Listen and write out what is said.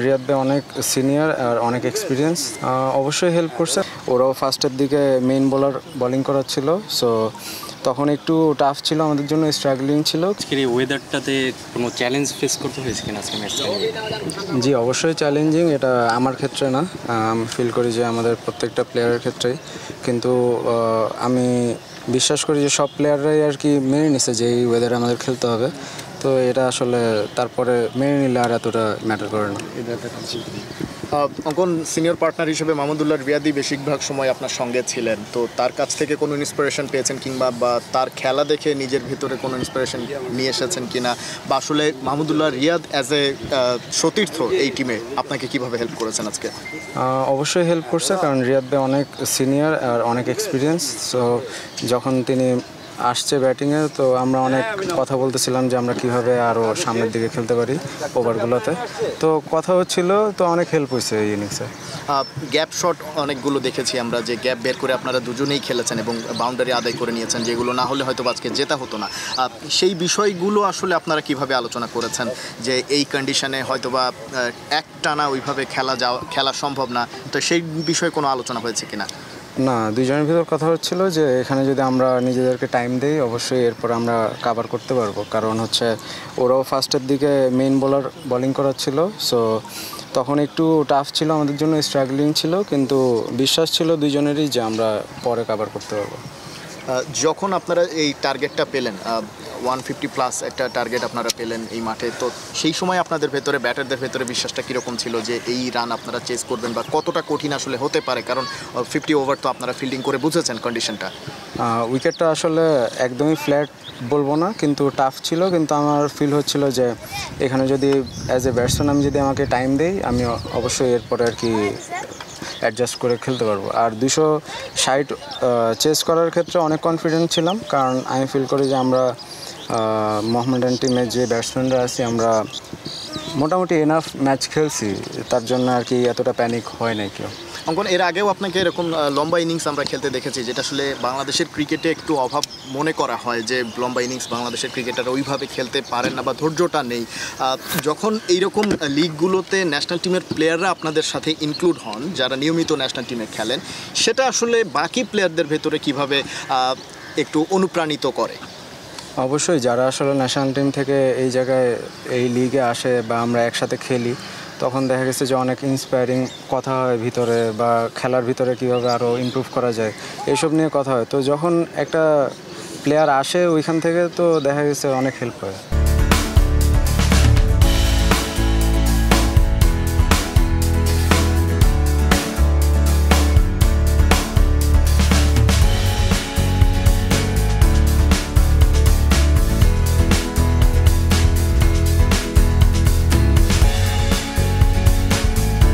রিয়াদ ভাই অনেক সিনিয়র আর অনেক এক্সপিরিয়েন্স, অবশ্যই হেল্প করছে। ওরাও ফার্স্টের দিকে মেইন বোলিং করাচ্ছিল, সো তখন একটু টাফ ছিল আমাদের জন্য, স্ট্রাগলিং ছিল। আজকের এই ওয়েদারটাতে কোনো চ্যালেঞ্জ ফেস করতে হয়েছে কিনা আজকে ম্যাচটা? জি, অবশ্যই চ্যালেঞ্জিং। এটা আমার ক্ষেত্রে না, আমি ফিল করি যে আমাদের প্রত্যেকটা প্লেয়ারের ক্ষেত্রেই, কিন্তু আমি বিশ্বাস করি যে সব প্লেয়াররাই আর কি মেনে নিছে যে এই ওয়েদারে আমাদের খেলতে হবে। তো এটা আসলে তারপরে মেনে নিলে আর এতটা ম্যাটার করে না। অঙ্কন সিনিয়র পার্টনার হিসেবে মাহমুদুল্লাহ রিয়াদি বেশিরভাগ সময় আপনার সঙ্গে ছিলেন, তো তার কাছ থেকে কোনো ইন্সপিরেশন পেয়েছেন কিংবা বা তার খেলা দেখে নিজের ভিতরে কোনো ইন্সপিরেশন নিয়ে এসেছেন কিনা, বা আসলে মাহমুদুল্লাহ রিয়াদ অ্যাজ এ সতীর্থ এই টিমে আপনাকে কিভাবে হেল্প করেছেন আজকে? অবশ্যই হেল্প করছে, কারণ রিয়াদ ভাই অনেক সিনিয়র আর অনেক এক্সপিরিয়েন্স। সো যখন তিনি আসছে ব্যাটিংয়ে, তো আমরা অনেক কথা বলতেছিলাম যে আমরা কীভাবে আরও সামনের দিকে খেলতে পারি ওভারগুলোতে। তো কথা হচ্ছিল, তো অনেক হেল্প হয়েছে এই ইনিংসে। গ্যাপ শট অনেকগুলো দেখেছি আমরা, যে গ্যাপ বের করে আপনারা দুজনেই খেলেছেন এবং বাউন্ডারি আদায় করে নিয়েছেন, যেগুলো না হলে হয়তো আজকে জেতা হতো না। সেই বিষয়গুলো আসলে আপনারা কিভাবে আলোচনা করেছেন যে এই কন্ডিশনে হয়তোবা একটানা ওইভাবে খেলা সম্ভব না, তো সেই বিষয়ে কোনো আলোচনা হয়েছে কিনা? না, দুইজনের ভিতর কথা হচ্ছিল যে এখানে যদি আমরা নিজেদেরকে টাইম দিই, অবশ্যই এরপর আমরা কাভার করতে পারবো। কারণ হচ্ছে ওরাও ফার্স্টের দিকে মেইন বোলিং করাচ্ছিল, সো তখন একটু টাফ ছিল আমাদের জন্য, স্ট্রাগলিং ছিল, কিন্তু বিশ্বাস ছিল দুইজনেরই যে আমরা পরে কাভার করতে পারবো। যখন আপনারা এই টার্গেটটা পেলেন, 150+ একটা টার্গেট আপনারা পেলেন এই মাঠে, তো সেই সময় আপনাদের ভেতরে, ব্যাটারদের ভেতরে বিশ্বাসটা কীরকম ছিল যে এই রান আপনারা চেস করবেন, বা কতটা কঠিন আসলে হতে পারে? কারণ 50 ওভার তো আপনারা ফিল্ডিং করে বুঝেছেন কন্ডিশনটা। উইকেটটা আসলে একদমই ফ্ল্যাট বলবো না, কিন্তু টাফ ছিল, কিন্তু আমার ফিল হচ্ছিল যে এখানে যদি অ্যাজ এ ব্যাটসম্যান আমি যদি আমাকে টাইম দেই, আমি অবশ্যই এরপরে আর কি অ্যাডজাস্ট করে খেলতে পারবো। আর 260 চেস করার ক্ষেত্রে অনেক কনফিডেন্ট ছিলাম, কারণ আমি ফিল করি যে আমরা মোহামেডান টিমের যে ব্যাটসম্যানরা আছি, আমরা মোটামুটি এনাফ ম্যাচ খেলছি, তার জন্য আর কি এতটা প্যানিক হয় নাই কেউ। অঙ্কন, এর আগেও আপনাকে এরকম লম্বা ইনিংস আমরা খেলতে দেখেছি, যেটা আসলে বাংলাদেশের ক্রিকেটে একটু অভাব মনে করা হয়, যে লম্বা ইনিংস বাংলাদেশের ক্রিকেটার ওইভাবে খেলতে পারেন না বা ধৈর্যটা নেই। যখন এইরকম লিগগুলোতে ন্যাশনাল টিমের প্লেয়াররা আপনাদের সাথে ইনক্লুড হন, যারা নিয়মিত ন্যাশনাল টিমে খেলেন, সেটা আসলে বাকি প্লেয়ারদের ভেতরে কিভাবে একটু অনুপ্রাণিত করে? অবশ্যই যারা আসলে ন্যাশনাল টিম থেকে এই জায়গায় এই লিগে আসে বা আমরা একসাথে খেলি, তখন দেখা গেছে যে অনেক ইন্সপায়ারিং কথা হয় ভিতরে, বা খেলার ভিতরে কীভাবে আরও ইমপ্রুভ করা যায় এইসব নিয়ে কথা হয়। তো যখন একটা প্লেয়ার আসে ওইখান থেকে, তো দেখা গেছে অনেক হেল্প হয়।